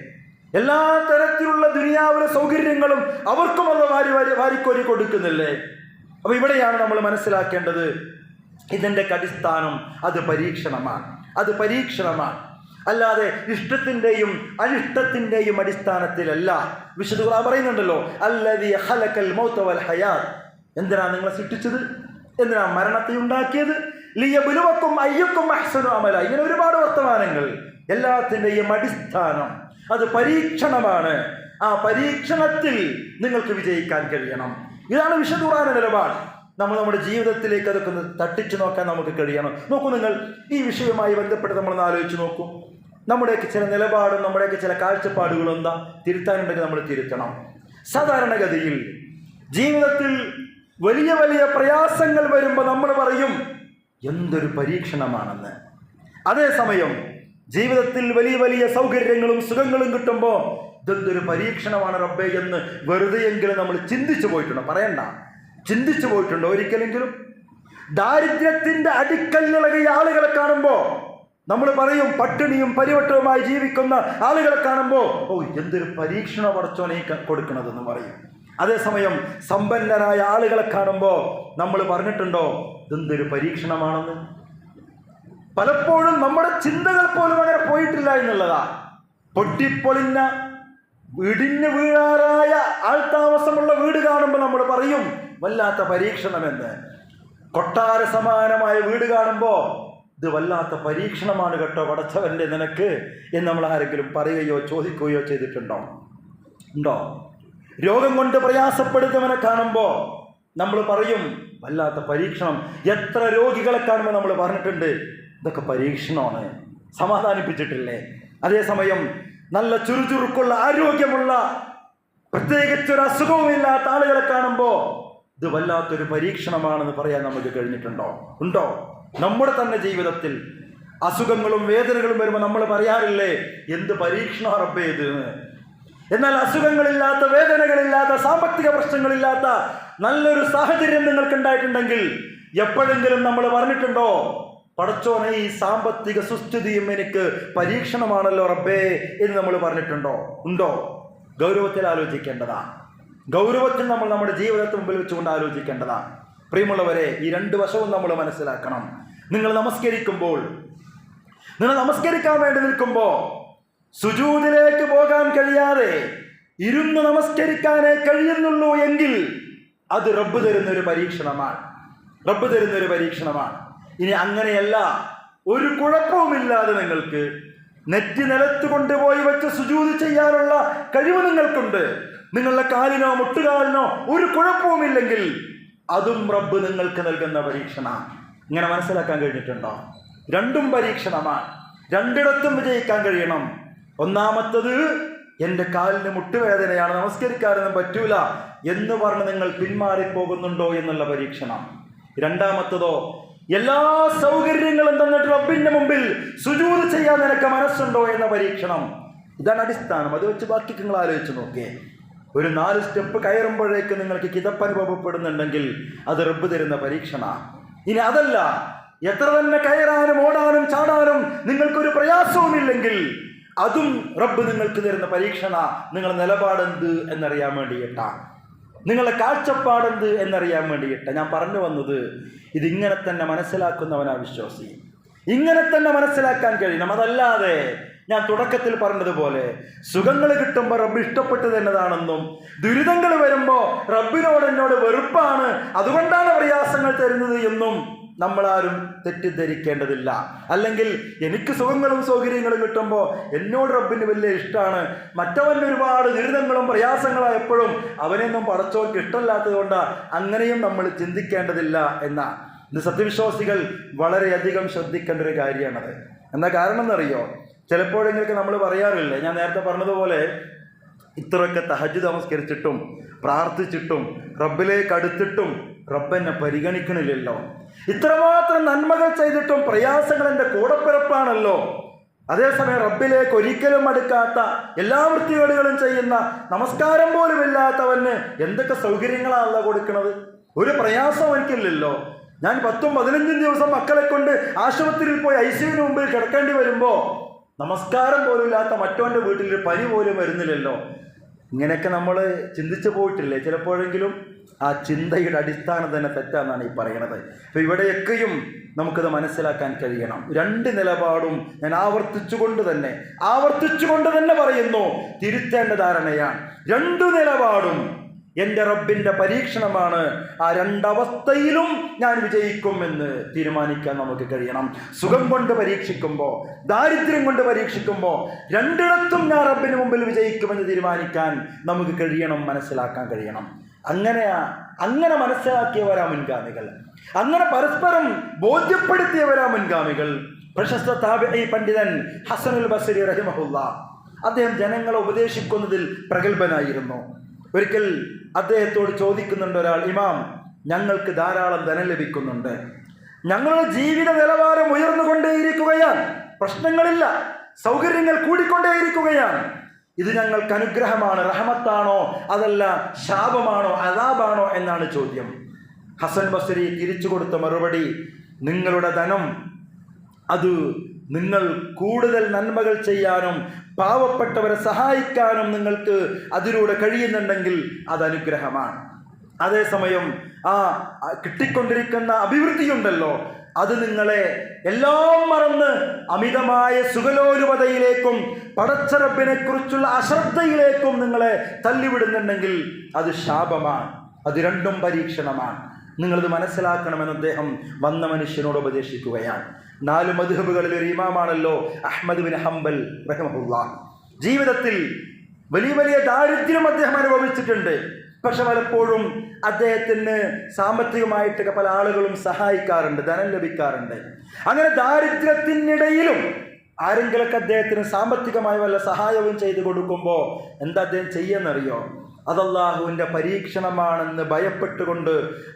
എല്ലാ തരത്തിലുള്ള ദുനിയാവിലെ സൗകര്യങ്ങളും അവർക്കും അത് വാരിക്കോരി കൊടുക്കുന്നില്ലേ? അപ്പൊ ഇവിടെയാണ് നമ്മൾ മനസ്സിലാക്കേണ്ടത്, ഇതിൻ്റെ അടിസ്ഥാനം അത് പരീക്ഷണമാണ്, അല്ലാതെ ഇഷ്ടത്തിൻ്റെയും അനിഷ്ടത്തിൻ്റെയും അടിസ്ഥാനത്തിലല്ല. വിശുദ്ധ ഖുർആൻ പറയുന്നുണ്ടല്ലോ, അല്ലദീ ഖലഖൽ മൗത വൽ ഹയാത്ത്. എന്തിനാ നിങ്ങളെ സൃഷ്ടിച്ചത്? എന്തിനാ മരണത്തെ ഉണ്ടാക്കിയത്? ലിയബ്ലുവക്കും അയ്യുക്കും അഹ്സനു അമല. ഇങ്ങനെ ഒരുപാട് വർത്തമാനങ്ങൾ. എല്ലാത്തിൻ്റെയും അടിസ്ഥാനം അത് പരീക്ഷണമാണ്. ആ പരീക്ഷണത്തിൽ നിങ്ങൾക്ക് വിജയിക്കാൻ കഴിയണം. ഇതാണ് വിശുദ്ധ ഖുർആന്റെ നിലപാട്. നമ്മുടെ ജീവിതത്തിലേക്ക് അതൊക്കെ ഒന്ന് തട്ടിച്ചു നോക്കാൻ നമുക്ക് കഴിയണം. നോക്കൂ നിങ്ങൾ, ഈ വിഷയവുമായി ബന്ധപ്പെട്ട് നമ്മളൊന്ന് ആലോചിച്ച് നോക്കൂ. നമ്മുടെയൊക്കെ ചില നിലപാടും നമ്മുടെയൊക്കെ ചില കാഴ്ചപ്പാടുകളും എന്താ തിരുത്താനുണ്ടെങ്കിൽ നമ്മൾ തിരുത്തണം. സാധാരണഗതിയിൽ ജീവിതത്തിൽ വലിയ വലിയ പ്രയാസങ്ങൾ വരുമ്പോൾ നമ്മൾ പറയും എന്തൊരു പരീക്ഷണമാണെന്ന്. അതേസമയം ജീവിതത്തിൽ വലിയ വലിയ സൗകര്യങ്ങളും സുഖങ്ങളും കിട്ടുമ്പോൾ ഇതെന്തൊരു പരീക്ഷണമാണ് റബ്ബേ എന്ന് വെറുതെയെങ്കിലും നമ്മൾ ചിന്തിച്ചു പോയിട്ടുണ്ടോ? പറയണ്ട, ചിന്തിച്ചു പോയിട്ടുണ്ടോ ഒരിക്കലെങ്കിലും? ദാരിദ്ര്യത്തിന്റെ അടിക്കല്ലിളകിയ ആളുകളെ കാണുമ്പോൾ നമ്മൾ പറയും, പട്ടിണിയും പരിവട്ടവുമായി ജീവിക്കുന്ന ആളുകളെ കാണുമ്പോൾ ഓ എന്തൊരു പരീക്ഷണ പടച്ചോനെ കൊടുക്കണതെന്ന് പറയും. അതേസമയം സമ്പന്നരായ ആളുകളെ കാണുമ്പോൾ നമ്മൾ പറഞ്ഞിട്ടുണ്ടോ ഇതെന്തൊരു പരീക്ഷണമാണെന്ന്? പലപ്പോഴും നമ്മുടെ ചിന്തകൾ പോലും അങ്ങനെ പോയിട്ടില്ല എന്നുള്ളതാ. പൊട്ടിപ്പൊളിഞ്ഞ ഇടിഞ്ഞു വീഴാറായ ആൾതാമസമുള്ള വീട് കാണുമ്പോൾ നമ്മൾ പറയും വല്ലാത്ത പരീക്ഷണമെന്ന്. കൊട്ടാര സമാനമായ വീട് കാണുമ്പോൾ ഇത് വല്ലാത്ത പരീക്ഷണമാണ് കേട്ടോ പടച്ചവൻ്റെ നിനക്ക് എന്ന് നമ്മൾ ആരെങ്കിലും പറയുകയോ ചോദിക്കുകയോ ചെയ്തിട്ടുണ്ടോ? ഉണ്ടോ? രോഗം കൊണ്ട് പ്രയാസപ്പെടുന്നവനെ കാണുമ്പോൾ നമ്മൾ പറയും വല്ലാത്ത പരീക്ഷണം. എത്ര രോഗികളെ കാണുമ്പോൾ നമ്മൾ പറഞ്ഞിട്ടുണ്ട് ഇതൊക്കെ പരീക്ഷണമാണ്, സമാധാനിപ്പിച്ചിട്ടില്ലേ? അതേസമയം നല്ല ചുറുചുറുക്കുള്ള ആരോഗ്യമുള്ള പ്രത്യേകിച്ചൊരു അസുഖവുമില്ലാത്ത ആളുകളെ കാണുമ്പോൾ ഇത് വല്ലാത്തൊരു പരീക്ഷണമാണെന്ന് പറയാൻ നമുക്ക് കഴിഞ്ഞിട്ടുണ്ടോ? ഉണ്ടോ? നമ്മുടെ തന്നെ ജീവിതത്തിൽ അസുഖങ്ങളും വേദനകളും വരുമ്പോൾ നമ്മൾ പറയാറില്ലേ എന്ത് പരീക്ഷണം റബ്ബേ ഇത്? എന്നാൽ അസുഖങ്ങളില്ലാത്ത, വേദനകളില്ലാത്ത, സാമ്പത്തിക പ്രശ്നങ്ങളില്ലാത്ത നല്ലൊരു സാഹചര്യം നിങ്ങൾക്ക് ഉണ്ടായിട്ടുണ്ടെങ്കിൽ എപ്പോഴെങ്കിലും നമ്മൾ പറഞ്ഞിട്ടുണ്ടോ പടച്ചോനെ ഈ സാമ്പത്തിക സുസ്ഥിതിയും എനിക്ക് പരീക്ഷണമാണല്ലോ റബ്ബേ എന്ന് നമ്മൾ പറഞ്ഞിട്ടുണ്ടോ? ഉണ്ടോ? ഗൗരവത്തിൽ ആലോചിക്കേണ്ടതാ. ഗൗരവത്തിൽ നമ്മൾ നമ്മുടെ ജീവിതത്തെ മുമ്പിൽ വെച്ചുകൊണ്ട് ആലോചിക്കേണ്ടതാ. പ്രിയമുള്ളവരെ, ഈ 2 വശവും നമ്മൾ മനസ്സിലാക്കണം. നിങ്ങൾ നമസ്കരിക്കാൻ വേണ്ടി നിൽക്കുമ്പോൾ സുജൂദിലേക്ക് പോകാൻ കഴിയാതെ ഇരുന്ന് നമസ്കരിക്കാനേ കഴിയുന്നുള്ളൂ എങ്കിൽ അത് റബ്ബ് തരുന്നൊരു പരീക്ഷണമാണ്. ഇനി അങ്ങനെയല്ല, ഒരു കുഴപ്പവുമില്ലാതെ നിങ്ങൾക്ക് നെറ്റി നിലത്ത് കൊണ്ടുപോയി വെച്ച് സുജൂദ് ചെയ്യാനുള്ള കഴിവ് നിങ്ങൾക്കുണ്ട്, നിങ്ങളുടെ കാലിനോ മുട്ടുകാലിനോ ഒരു കുഴപ്പവുമില്ലെങ്കിൽ അതും റബ്ബ് നിങ്ങൾക്ക് നൽകുന്ന പരീക്ഷണം. ഇങ്ങനെ മനസ്സിലാക്കാൻ കഴിഞ്ഞിട്ടുണ്ടോ? രണ്ടും പരീക്ഷണമാണ്. രണ്ടിടത്തും വിജയിക്കാൻ കഴിയണം. ഒന്നാമത്തത് എൻ്റെ കാലിന് മുട്ടുവേദനയാണ്, നമസ്കരിക്കാനൊന്നും പറ്റൂല എന്ന് പറഞ്ഞ് നിങ്ങൾ പിന്മാറിപ്പോകുന്നുണ്ടോ എന്നുള്ള പരീക്ഷണം. രണ്ടാമത്തതോ എല്ലാ സൗകര്യങ്ങളും തന്നിട്ട് റബ്ബിന്റെ മുമ്പിൽ സുജൂദ് ചെയ്യാൻ നിനക്ക് മനസ്സുണ്ടോ എന്ന പരീക്ഷണം. ഇതാണ് അടിസ്ഥാനം. അത് വെച്ച് ബാക്കി നിങ്ങൾ ആലോചിച്ച് നോക്കിയേ. ഒരു 4 സ്റ്റെപ്പ് കയറുമ്പോഴേക്ക് നിങ്ങൾക്ക് കിതപ്പ് അനുഭവപ്പെടുന്നുണ്ടെങ്കിൽ അത് റബ്ബ് തരുന്ന പരീക്ഷണ. ഇനി അതല്ല, എത്ര തന്നെ കയറാനും ഓടാനും ചാടാനും നിങ്ങൾക്കൊരു പ്രയാസവുമില്ലെങ്കിൽ അതും റബ്ബ് നിങ്ങൾക്ക് തരുന്ന പരീക്ഷണ. നിങ്ങളുടെ നിലപാടെന്ത് എന്നറിയാൻ വേണ്ടിയിട്ടാ, നിങ്ങളുടെ കാഴ്ചപ്പാടെന്ത് എന്നറിയാൻ വേണ്ടിയിട്ടാ ഞാൻ പറഞ്ഞു വന്നത്. ഇതിങ്ങനെ തന്നെ മനസ്സിലാക്കുന്നവനാ വിശ്വാസി. ഇങ്ങനെ തന്നെ മനസ്സിലാക്കാൻ കഴിയണം. അതല്ലാതെ ഞാൻ തുടക്കത്തിൽ പറഞ്ഞതുപോലെ സുഖങ്ങൾ കിട്ടുമ്പോൾ റബ്ബ് ഇഷ്ടപ്പെട്ടു തന്നതാണെന്നും ദുരിതങ്ങൾ വരുമ്പോൾ റബ്ബിനോട് എന്നോട് വെറുപ്പാണ്, അതുകൊണ്ടാണ് പ്രയാസങ്ങൾ തരുന്നത് എന്നും നമ്മളാരും തെറ്റിദ്ധരിക്കേണ്ടതില്ല. അല്ലെങ്കിൽ എനിക്ക് സുഖങ്ങളും സൗകര്യങ്ങളും കിട്ടുമ്പോൾ എന്നോട് റബ്ബിന് വലിയ ഇഷ്ടമാണ്, മറ്റവന് ഒരുപാട് ദുരിതങ്ങളും പ്രയാസങ്ങളായപ്പോഴും അവനെയൊന്നും പടച്ചോർക്ക് ഇഷ്ടമില്ലാത്തത് കൊണ്ടാണ്, അങ്ങനെയും നമ്മൾ ചിന്തിക്കേണ്ടതില്ല എന്നാ. ഇത് സത്യവിശ്വാസികൾ വളരെയധികം ശ്രദ്ധിക്കേണ്ട ഒരു കാര്യമാണത്. എന്താ കാരണം എന്നറിയോ? ചിലപ്പോഴെങ്കിലൊക്കെ നമ്മൾ പറയാറില്ലേ, ഞാൻ നേരത്തെ പറഞ്ഞതുപോലെ ഇത്രയൊക്കെ തഹജ്ജുദ് നമസ്കരിച്ചിട്ടും പ്രാർത്ഥിച്ചിട്ടും റബ്ബിലേക്ക് അടുത്തിട്ടും റബ്ബെന്നെ പരിഗണിക്കണില്ലല്ലോ, ഇത്രമാത്രം നന്മകൾ ചെയ്തിട്ടും പ്രയാസങ്ങൾ എൻ്റെ കൂടപ്പിറപ്പാണല്ലോ, അതേസമയം റബ്ബിലേക്ക് ഒരിക്കലും അടുക്കാത്ത എല്ലാ വൃത്തികേടുകളും ചെയ്യുന്ന നമസ്കാരം പോലും ഇല്ലാത്തവന് എന്തൊക്കെ സൗകര്യങ്ങളാണല്ലോ കൊടുക്കുന്നത്, ഒരു പ്രയാസം എനിക്കില്ലല്ലോ. ഞാൻ 10-15 ദിവസം മക്കളെ കൊണ്ട് ആശുപത്രിയിൽ പോയി ICUവിന് മുമ്പിൽ കിടക്കേണ്ടി വരുമ്പോൾ നമസ്കാരം പോലും ഇല്ലാത്ത മറ്റവൻ്റെ വീട്ടിൽ പനി പോലും വരുന്നില്ലല്ലോ. ഇങ്ങനെയൊക്കെ നമ്മൾ ചിന്തിച്ചു പോയിട്ടില്ലേ ചിലപ്പോഴെങ്കിലും? ആ ചിന്തയുടെ അടിസ്ഥാനം തന്നെ തെറ്റാന്നാണ് ഈ പറയണത്. അപ്പോൾ ഇവിടെയൊക്കെയും നമുക്കത് മനസ്സിലാക്കാൻ കഴിയണം. 2 നിലപാടും ഞാൻ ആവർത്തിച്ചുകൊണ്ട് തന്നെ പറയുന്നു, തിരുത്തേണ്ട ധാരണയാണ്. 2 നിലപാടും എൻ്റെ റബ്ബിൻ്റെ പരീക്ഷണമാണ്. ആ 2 അവസ്ഥയിലും ഞാൻ വിജയിക്കുമെന്ന് തീരുമാനിക്കാൻ നമുക്ക് കഴിയണം. സുഖം കൊണ്ട് പരീക്ഷിക്കുമ്പോൾ, ദാരിദ്ര്യം കൊണ്ട് പരീക്ഷിക്കുമ്പോൾ, 2ഇടത്തും ഞാൻ റബ്ബിന് മുമ്പിൽ വിജയിക്കുമെന്ന് തീരുമാനിക്കാൻ നമുക്ക് കഴിയണം, മനസ്സിലാക്കാൻ കഴിയണം. അങ്ങനെ മനസ്സിലാക്കിയവരാ മുൻഗാമികൾ, അങ്ങനെ പരസ്പരം ബോധ്യപ്പെടുത്തിയവരാ മുൻഗാമികൾ. പ്രശസ്ത താബിഈ പണ്ഡിതൻ ഹസനുൽ ബസ്രി റഹിമഹുല്ലാ, അദ്ദേഹം ജനങ്ങളെ ഉപദേശിക്കുന്നതിൽ പ്രഗത്ഭനായിരുന്നു. ഒരിക്കൽ അദ്ദേഹത്തോട് ചോദിക്കുന്നുണ്ട് ഒരാൾ, ഇമാം, ഞങ്ങൾക്ക് ധാരാളം ധനം ലഭിക്കുന്നുണ്ട്, ഞങ്ങളുടെ ജീവിത നിലവാരം ഉയർന്നുകൊണ്ടേയിരിക്കുകയാണ്, പ്രശ്നങ്ങളില്ല, സൗകര്യങ്ങൾ കൂടിക്കൊണ്ടേയിരിക്കുകയാണ്, ഇത് ഞങ്ങൾക്ക് അനുഗ്രഹമാണ്, റഹ്മത്താണോ അതല്ല ശാപമാണോ അദാബാണോ എന്നാണ് ചോദ്യം. ഹസൻ ബസ്രി തിരിച്ചു കൊടുത്ത മറുപടി, നിങ്ങളുടെ ധനം അത് നിങ്ങൾ കൂടുതൽ നന്മകൾ ചെയ്യാനും പാവപ്പെട്ടവരെ സഹായിക്കാനും നിങ്ങൾക്ക് അതിലൂടെ കഴിയുന്നുണ്ടെങ്കിൽ അത് അനുഗ്രഹമാണ്. അതേസമയം ആ കിട്ടിക്കൊണ്ടിരിക്കുന്ന അഭിവൃദ്ധിയുണ്ടല്ലോ, അത് നിങ്ങളെ എല്ലാം മറന്ന് അമിതമായ സുഖലോലുപതയിലേക്കും പടച്ചറബിനെ കുറിച്ചുള്ള അശ്രദ്ധയിലേക്കും നിങ്ങളെ തള്ളിവിടുന്നുണ്ടെങ്കിൽ അത് ശാപമാണ്. അത് 2ഉം പരീക്ഷണമാണ്. നിങ്ങളിത് മനസ്സിലാക്കണമെന്ന് അദ്ദേഹം വന്ന മനുഷ്യനോട് ഉപദേശിക്കുകയാണ്. 4 മദ്ഹബുകളിൽ ഒരു ഇമാമാണല്ലോ അഹ്മദ് ബിൻ ഹംബൽ റഹിമഹുല്ലാഹ്. ജീവിതത്തിൽ വലിയ വലിയ ദാരിദ്ര്യം അദ്ദേഹം അനുഭവിച്ചിട്ടുണ്ട്. പക്ഷെ പലപ്പോഴും അദ്ദേഹത്തിന് സാമ്പത്തികമായിട്ടൊക്കെ പല ആളുകളും സഹായിക്കാറുണ്ട്, ധനം ലഭിക്കാറുണ്ട്. അങ്ങനെ ദാരിദ്ര്യത്തിനിടയിലും ആരെങ്കിലൊക്കെ അദ്ദേഹത്തിന് സാമ്പത്തികമായി വല്ല സഹായവും ചെയ്തു കൊടുക്കുമ്പോൾ എന്താ അദ്ദേഹം ചെയ്യുന്നറിയോ? അത് അല്ലാഹുവിൻ്റെ പരീക്ഷണമാണെന്ന് ഭയപ്പെട്ടുകൊണ്ട്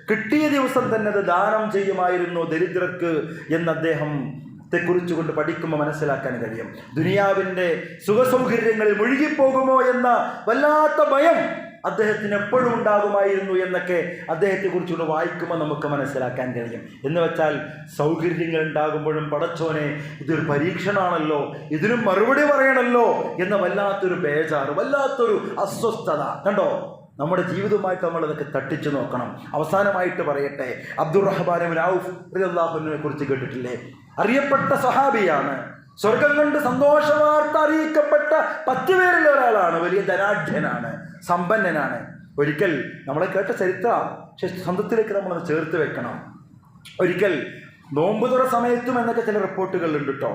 കിട്ടിയ ദിവസം തന്നെ അത് ദാനം ചെയ്യുമായിരുന്നു ദരിദ്രർക്ക് എന്ന് അദ്ദേഹത്തെക്കുറിച്ചുകൊണ്ട് പഠിക്കുമ്പോൾ മനസ്സിലാക്കാൻ കഴിയും. ദുനിയാവിൻ്റെ സുഖസൗകര്യങ്ങളിൽ മുഴുകിപ്പോകുമോ എന്ന വല്ലാത്ത ഭയം അദ്ദേഹത്തിന് എപ്പോഴും ഉണ്ടാകുമായിരുന്നു എന്നൊക്കെ അദ്ദേഹത്തെക്കുറിച്ചുകൊണ്ട് വായിക്കുമ്പോൾ നമുക്ക് മനസ്സിലാക്കാൻ കഴിയും. എന്ന് വെച്ചാൽ സൗകര്യങ്ങൾ ഉണ്ടാകുമ്പോഴും പടച്ചോനെ ഇതൊരു പരീക്ഷണമാണല്ലോ, ഇതിനും മറുപടി പറയണമല്ലോ എന്ന വല്ലാത്തൊരു ബേജാറ്, വല്ലാത്തൊരു അസ്വസ്ഥത കണ്ടോ. നമ്മുടെ ജീവിതവുമായിട്ട് നമ്മളതൊക്കെ തട്ടിച്ചു നോക്കണം. അവസാനമായിട്ട് പറയട്ടെ, അബ്ദുറഹ്മാൻ ഇബ്നു ഔഫ് റളിയല്ലാഹു അൻഹുവിനെ കുറിച്ച് കേട്ടിട്ടില്ലേ? അറിയപ്പെട്ട സ്വഹാബിയാണ്, സ്വർഗം കൊണ്ട് സന്തോഷവാർത്ത അറിയിക്കപ്പെട്ട 10 പേരിൽ ഒരാളാണ്, വലിയ ധനാഢ്യനാണ്, സമ്പന്നനാണ്. ഒരിക്കൽ നമ്മളെ കേട്ട ചരിത്രം, പക്ഷെ സ്വന്തത്തിലേക്ക് നമ്മളത് ചേർത്ത് വെക്കണം. ഒരിക്കൽ നോമ്പ് തുറ സമയത്തും എന്നൊക്കെ ചില റിപ്പോർട്ടുകളുണ്ട് കേട്ടോ.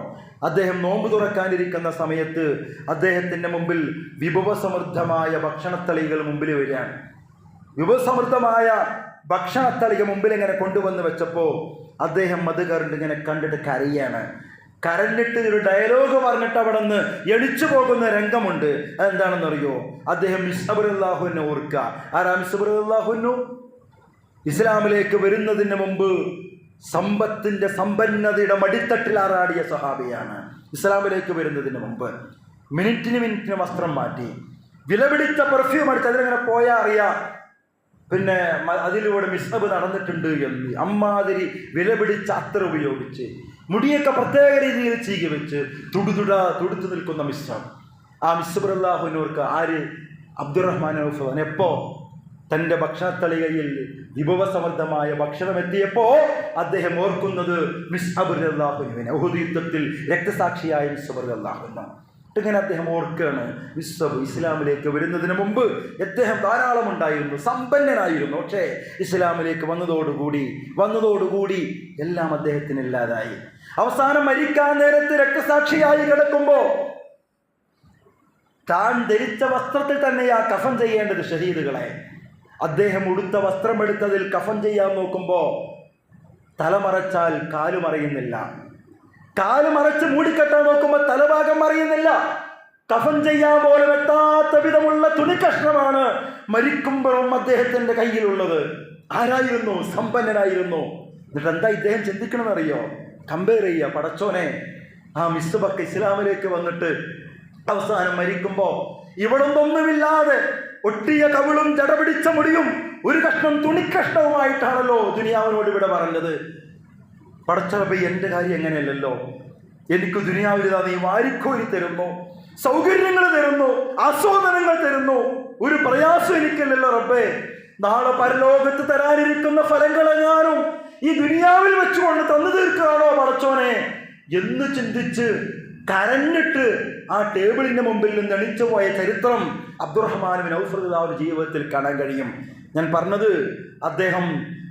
അദ്ദേഹം നോമ്പ് തുറക്കാനിരിക്കുന്ന സമയത്ത് അദ്ദേഹത്തിൻ്റെ മുമ്പിൽ വിഭവസമൃദ്ധമായ ഭക്ഷണത്തളികൾ മുമ്പിൽ വരികയാണ്. വിഭവസമൃദ്ധമായ ഭക്ഷണത്തളിക മുമ്പിൽ ഇങ്ങനെ കൊണ്ടുവന്ന് വെച്ചപ്പോൾ അദ്ദേഹം അത് ഇങ്ങനെ കണ്ടിട്ട് കരയാണ്. കരഞ്ഞിട്ട് ഒരു ഡയലോഗ് പറഞ്ഞിട്ട് അവിടെ നിന്ന് എണിച്ചു പോകുന്ന രംഗമുണ്ട്. അതെന്താണെന്നറിയോ? അദ്ദേഹം മിസ്അബ് റളിയല്ലാഹുവിനെ ഓർക്കുക. ആരാ മിസ്അബ് റളിയല്ലാഹു? ഇസ്ലാമിലേക്ക് വരുന്നതിന് മുമ്പ് സമ്പത്തിൻ്റെ സമ്പന്നതയുടെ മടിത്തട്ടിൽ ആറാടിയ സ്വഹാബിയാണ്. ഇസ്ലാമിലേക്ക് വരുന്നതിന് മുമ്പ് മിനിറ്റിന് വസ്ത്രം മാറ്റി, വിലപിടിച്ച പെർഫ്യൂം അടിച്ച് അതിലിങ്ങനെ പോയാൽ അറിയാം പിന്നെ അതിലൂടെ മിസ്ഹബ് നടന്നിട്ടുണ്ട് എന്ന്. അമ്മാതിരി വിലപിടിച്ച അത്തർ ഉപയോഗിച്ച് മുടിയൊക്കെ പ്രത്യേക രീതിയിൽ ചീകി വെച്ച് തുടുത്തു നിൽക്കുന്ന മിസ്ഹബ്. ആ മിസ്ഹബ് റളിയല്ലാഹുവിനോർക്ക് ആര്? അബ്ദുറഹ്മാൻ ഔഫ് എപ്പോ തൻ്റെ ഭക്ഷണത്തളികയിൽ വിഭവസമൃദ്ധമായ ഭക്ഷണം എത്തിയപ്പോൾ അദ്ദേഹം ഓർക്കുന്നത് മിസ്ഹബ് റളിയല്ലാഹുവിനെ, ഉഹുദ് യുദ്ധത്തിൽ രക്തസാക്ഷിയായ മിസ്ഹബ് റളിയല്ലാഹു. ഇങ്ങനെ അദ്ദേഹം ഓർക്കുകയാണ്, മിസ്ഹബ് ഇസ്ലാമിലേക്ക് വരുന്നതിന് മുമ്പ് അദ്ദേഹം ധാരാളം ഉണ്ടായിരുന്നു, സമ്പന്നനായിരുന്നു. പക്ഷേ ഇസ്ലാമിലേക്ക് വന്നതോടുകൂടി എല്ലാം അദ്ദേഹത്തിന് ഇല്ലാതായി. അവസാനം മരിക്കാൻ നേരത്ത് രക്തസാക്ഷിയായി കിടക്കുമ്പോൾ താൻ ധരിച്ച വസ്ത്രത്തിൽ തന്നെയാ കഫൻ ചെയ്യേണ്ടത് ഷഹീദുകളെ. അദ്ദേഹം ഉടുത്ത വസ്ത്രമെടുത്തതിൽ കഫൻ ചെയ്യാൻ നോക്കുമ്പോൾ തലമറച്ചാൽ കാലു മറയുന്നില്ല, കാല് മറച്ച് മൂടിക്കെട്ടാൻ നോക്കുമ്പോൾ തലഭാഗം മറിയുന്നില്ല. കഫൻ ചെയ്യാൻ പോലും എത്താത്ത വിധമുള്ള തുണിക്കഷ്ണമാണ് മരിക്കുമ്പോഴും അദ്ദേഹത്തിന്റെ കയ്യിലുള്ളത്. ആരായിരുന്നു? സമ്പന്നനായിരുന്നു. എന്നിട്ട് എന്താ ഇദ്ദേഹം ചിന്തിക്കണമെന്നറിയോ? കമ്പയർ ചെയ്യുക, പടച്ചോനെ, ആ മിസ്ബക്ക് ഇസ്ലാമിലേക്ക് വന്നിട്ട് അവസാനം മരിക്കുമ്പോ ഇവിടൊന്നൊന്നുമില്ലാതെ ഒട്ടിയ കവിളും ജടപിടിച്ച മുടിയും ഒരു കഷ്ണം തുണിക്കഷ്ണവുമായിട്ടാണല്ലോ ദുനിയാവിനോട് ഇവിടെ പറഞ്ഞത്. പടച്ചറബ്, എൻ്റെ കാര്യം എങ്ങനെയല്ലല്ലോ, എനിക്ക് ദുനിയാവിൽ നീ വാരിക്കോരി തരുന്നു, സൗകര്യങ്ങൾ തരുന്നു, ആസ്വാദനങ്ങൾ തരുന്നു, ഒരു പ്രയാസം എനിക്കില്ലല്ലോ റബ്ബേ. നാളെ പരലോകത്ത് തരാനിരിക്കുന്ന ഫലങ്ങളെങ്ങാനും ഈ ദുനിയാവിൽ വെച്ചുകൊണ്ട് തന്നു തീർക്കുകയാണോ പടച്ചോനെ എന്ന് ചിന്തിച്ച് കരഞ്ഞിട്ട് ആ ടേബിളിന്റെ മുമ്പിൽ നിന്ന് എണീച്ചു പോയ ചരിത്രം അബ്ദുറഹ്മാൻ ബിൻ ഔഫ് റളിയല്ലാഹുവിന്റെ ജീവിതത്തിൽ കാണാൻ കഴിയും. ഞാൻ പറഞ്ഞത്, അദ്ദേഹം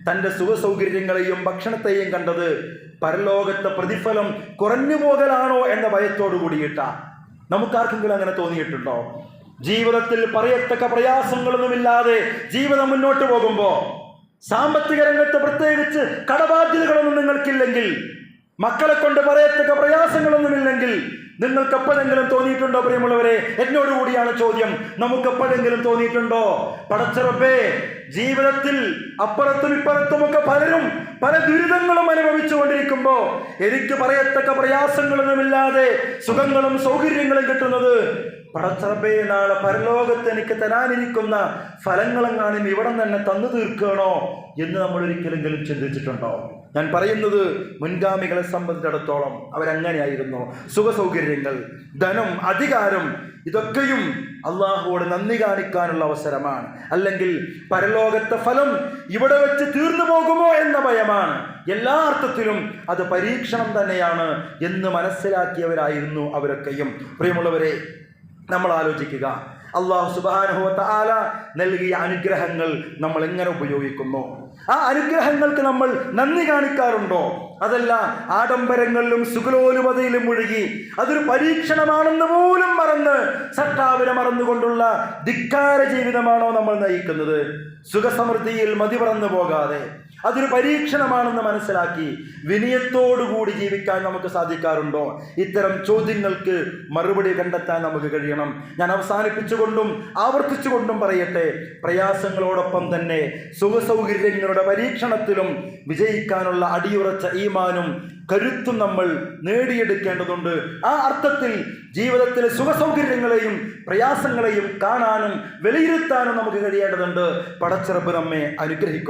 തൻ്റെ സുഖസൗകര്യങ്ങളെയും ഭക്ഷണത്തെയും കണ്ടത് പരലോകത്തെ പ്രതിഫലം കുറഞ്ഞു പോകലാണോ എന്ന ഭയത്തോടു കൂടിയിട്ടാ. നമുക്കാർക്കെങ്കിലും അങ്ങനെ തോന്നിയിട്ടുണ്ടോ? ജീവിതത്തിൽ പറയത്തക്ക പ്രയാസങ്ങളൊന്നുമില്ലാതെ ജീവിതം മുന്നോട്ട് പോകുമ്പോൾ, സാമ്പത്തിക രംഗത്ത് പ്രത്യേകിച്ച് കടബാധ്യതകളൊന്നും നിങ്ങൾക്കില്ലെങ്കിൽ, മക്കളെ കൊണ്ട് പറയത്തക്ക പ്രയാസങ്ങളൊന്നുമില്ലെങ്കിൽ നിങ്ങൾക്ക് എപ്പോഴെങ്കിലും തോന്നിയിട്ടുണ്ടോ പ്രിയമുള്ളവരെ? എന്നോടുകൂടിയാണ് ചോദ്യം. നമുക്ക് എപ്പോഴെങ്കിലും തോന്നിയിട്ടുണ്ടോ, പടച്ചറബേ, ജീവിതത്തിൽ അപ്പുറത്തും ഇപ്പുറത്തുമൊക്കെ പലരും പല ദുരിതങ്ങളും അനുഭവിച്ചു കൊണ്ടിരിക്കുമ്പോ എനിക്ക് പറയത്തക്ക പ്രയാസങ്ങളൊന്നുമില്ലാതെ സുഖങ്ങളും സൗകര്യങ്ങളും കിട്ടുന്നത് പടച്ചറബേ, നാളെ പരലോകത്ത് എനിക്ക് തരാനിരിക്കുന്ന ഫലങ്ങളെങ്ങാനും ഇവിടെ തന്നെ തന്നു തീർക്കണോ എന്ന് നമ്മൾ ഒരിക്കലെങ്കിലും ചിന്തിച്ചിട്ടുണ്ടോ? ഞാൻ പറയുന്നത്, മുൻഗാമികളെ സംബന്ധിച്ചിടത്തോളം അവരങ്ങനെയായിരുന്നു. സുഖസൗകര്യങ്ങൾ, ധനം, അധികാരം, ഇതൊക്കെയും അള്ളാഹുവോട് നന്ദി കാണിക്കാനുള്ള അവസരമാണ്. അല്ലെങ്കിൽ പരലോകത്തെ ഫലം ഇവിടെ വെച്ച് തീർന്നു പോകുമോ എന്ന ഭയമാണ്. എല്ലാ അർത്ഥത്തിലും അത് പരീക്ഷണം തന്നെയാണ് എന്ന് മനസ്സിലാക്കിയവരായിരുന്നു അവരൊക്കെയും. പ്രിയമുള്ളവരെ, നമ്മൾ ആലോചിക്കുക, അല്ലാഹു സുബ്ഹാനഹു വ തആല നൽകിയ അനുഗ്രഹങ്ങൾ നമ്മൾ എങ്ങനെ ഉപയോഗിക്കുന്നു? ആ അനുഗ്രഹങ്ങൾക്ക് നമ്മൾ നന്ദി കാണിക്കാറുണ്ടോ? അതല്ല ആഡംബരങ്ങളിലും സുഖലോലുപതയിലും മുഴുകി അതൊരു പരീക്ഷണമാണെന്ന് പോലും മറന്ന് സട്ടാവിനെ മറന്നുകൊണ്ടുള്ള ധിക്കാര ജീവിതമാണോ നമ്മൾ നയിക്കുന്നത്? സുഖസമൃദ്ധിയിൽ മതിമറന്നു പോകാതെ അതൊരു പരീക്ഷണമാണെന്ന് മനസ്സിലാക്കി വിനയത്തോടുകൂടി ജീവിക്കാൻ നമുക്ക് സാധിക്കാറുണ്ടോ? ഇത്തരം ചോദ്യങ്ങൾക്ക് മറുപടി കണ്ടെത്താൻ നമുക്ക് കഴിയണം. ഞാൻ അവസാനിപ്പിച്ചുകൊണ്ടും ആവർത്തിച്ചുകൊണ്ടും പറയട്ടെ, പ്രയാസങ്ങളോടൊപ്പം തന്നെ സുഖസൗകര്യങ്ങളുടെ പരീക്ഷണത്തിലും വിജയിക്കാനുള്ള അടിയുറച്ച ഈമാനും കരുത്തും നമ്മൾ നേടിയെടുക്കേണ്ടതുണ്ട്. ആ അർത്ഥത്തിൽ ജീവിതത്തിലെ സുഖസൗകര്യങ്ങളെയും പ്രയാസങ്ങളെയും കാണാനും വിലയിരുത്താനും നമുക്ക് കഴിയേണ്ടതുണ്ട്. പടച്ചറബ് നമ്മെ അനുഗ്രഹിക്കും.